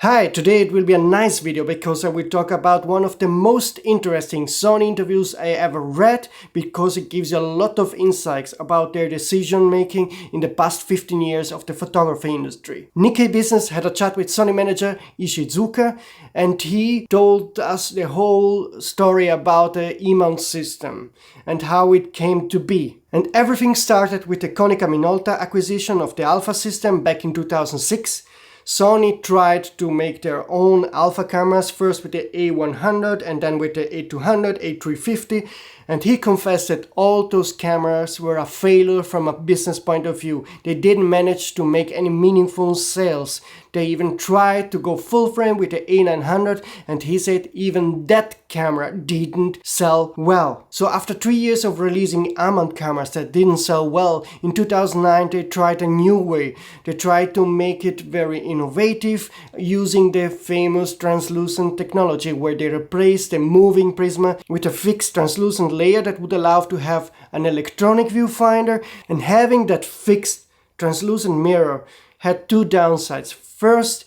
Hi, today it will be a nice video because I will talk about one of the most interesting Sony interviews I ever read, because it gives you a lot of insights about their decision making in the past 15 years of the photography industry. Nikkei Business had a chat with Sony manager Ishizuka, and he told us the whole story about the E-mount system and how it came to be. And everything started with the Konica Minolta acquisition of the Alpha system back in 2006. Sony tried to make their own alpha cameras, first with the A100 and then with the A200, A350, and he confessed that all those cameras were a failure from a business point of view. They didn't manage to make any meaningful sales. They even tried to go full frame with the A900, and he said even that camera didn't sell well. So after 3 years of releasing A-mount cameras that didn't sell well, in 2009 they tried a new way. They tried to make it very innovative using the famous translucent technology, where they replaced the moving prisma with a fixed translucent layer that would allow to have an electronic viewfinder, and having that fixed translucent mirror had two downsides. First,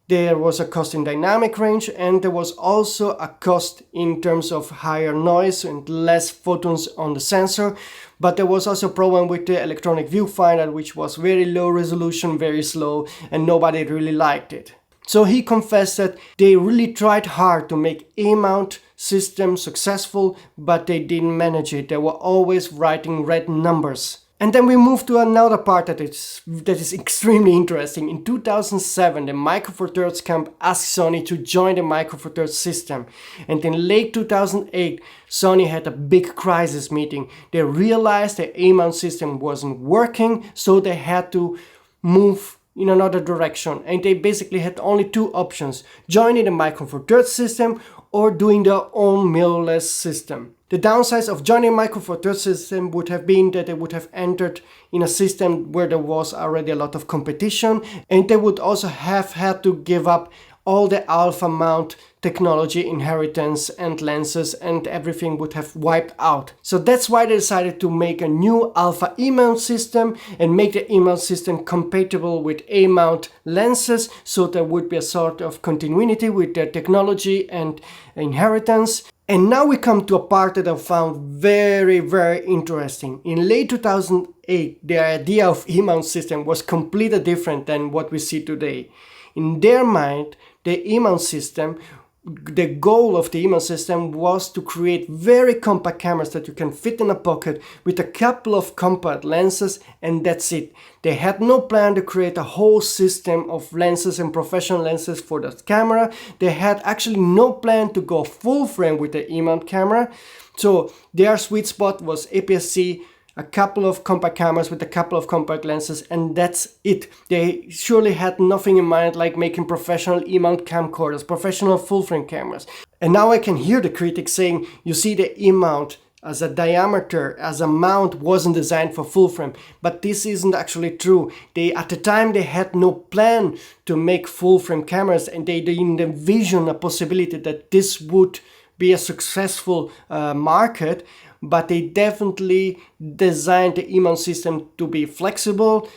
there was a cost in dynamic range, and there was also a cost in terms of higher noise and less photons on the sensor. But there was also a problem with the electronic viewfinder, which was very low resolution, very slow, and nobody really liked it. So he confessed that they really tried hard to make A-mount system successful, but they didn't manage it. They were always writing red numbers. And then we move to another part that is extremely interesting. In 2007, the Micro Four Thirds camp asked Sony to join the Micro Four Thirds system. And in late 2008, Sony had a big crisis meeting. They realized the A-mount system wasn't working, so they had to move in another direction. And they basically had only two options: joining the Micro Four Thirds system or doing their own mirrorless system. The downsides of joining Micro Four Thirds system would have been that they would have entered in a system where there was already a lot of competition, and they would also have had to give up all the alpha mount technology inheritance and lenses, and everything would have wiped out. So that's why they decided to make a new alpha E-mount system and make the E-mount system compatible with A-mount lenses, so there would be a sort of continuity with their technology and inheritance. And now we come to a part that I found very interesting. In late 2008, the idea of E-mount system was completely different than what we see today. In their mind, the E-mount system, the goal of the E-mount system was to create very compact cameras that you can fit in a pocket with a couple of compact lenses, and that's it. They had no plan to create a whole system of lenses and professional lenses for that camera. They had actually no plan to go full frame with the E-mount camera. So their sweet spot was APS-C, a couple of compact cameras with a couple of compact lenses, and that's it. They surely had nothing in mind like making professional E-mount camcorders, professional full-frame cameras. And now I can hear the critics saying, you see, the E-mount as a diameter, as a mount, wasn't designed for full frame. But this isn't actually true. At the time they had no plan to make full frame cameras, and they didn't envision a possibility that this would be a successful market. But they definitely designed the E-mount system to be flexible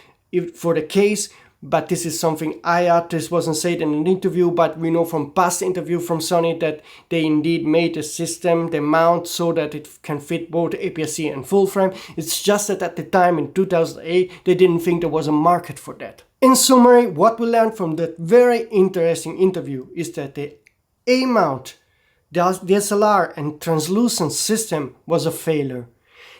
for the case. But this is something this wasn't said in an interview, but we know from past interview from Sony that they indeed made the system, the mount, so that it can fit both APS-C and full frame. It's just that at the time in 2008, they didn't think there was a market for that. In summary, what we learned from that very interesting interview is that the A-mount, the DSLR and translucent system was a failure.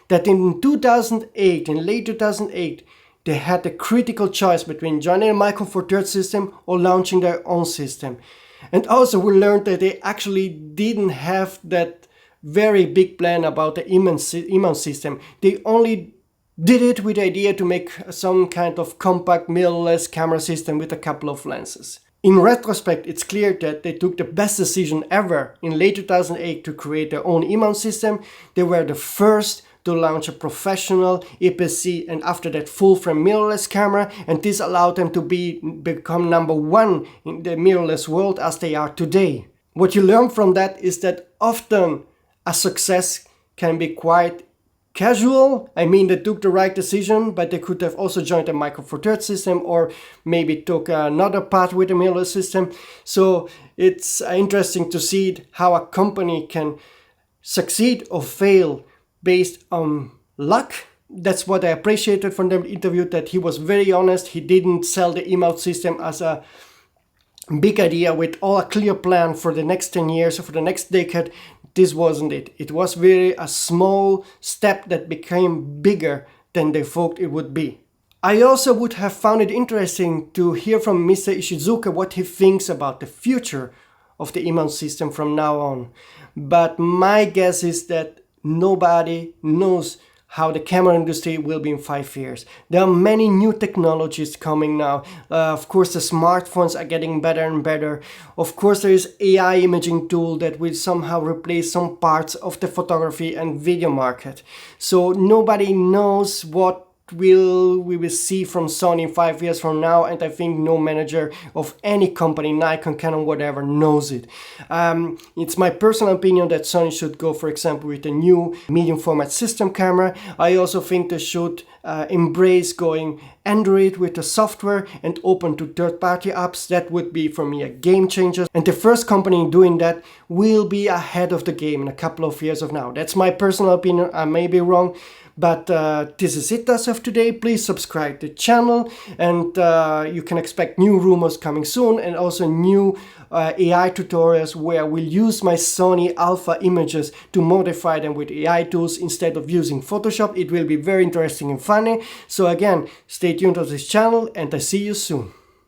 That in 2008, in late 2008, they had the critical choice between joining a Micro Four Thirds system or launching their own system. And also we learned that they actually didn't have that very big plan about the E-mount system. They only did it with the idea to make some kind of compact mirrorless camera system with a couple of lenses. In retrospect, it's clear that they took the best decision ever in late 2008 to create their own E-mount system. They were the first to launch a professional APS-C and after that full-frame mirrorless camera, and this allowed them to become number one in the mirrorless world as they are today. What you learn from that is that often a success can be quite casual. I mean, they took the right decision, but they could have also joined a Micro Four Thirds system or maybe took another path with the mirrorless system. So it's interesting to see how a company can succeed or fail based on luck. That's what I appreciated from the interview, that he was very honest. He didn't sell the emote system as a big idea with all a clear plan for the next 10 years or for the next decade. This wasn't it. It was very a small step that became bigger than they thought it would be. I also would have found it interesting to hear from Mr. Ishizuka what he thinks about the future of the emote system from now on. But my guess is that nobody knows how the camera industry will be in 5 years. There are many new technologies coming now. Of course, the smartphones are getting better and better. Of course, there is AI imaging tool that will somehow replace some parts of the photography and video market. So nobody knows what we will see from Sony 5 years from now, and I think no manager of any company, Nikon, Canon, whatever, knows it. It's my personal opinion that Sony should go, for example, with a new medium format system camera. I also think they should embrace going Android with the software and open to third-party apps. That would be for me a game changer, and the first company doing that will be ahead of the game in a couple of years of now. That's my personal opinion. I may be wrong. But this is it as of today. Please subscribe to the channel, and you can expect new rumors coming soon, and also new AI tutorials where I will use my Sony Alpha images to modify them with AI tools instead of using Photoshop. It will be very interesting and funny. So again, stay tuned to this channel, and I see you soon.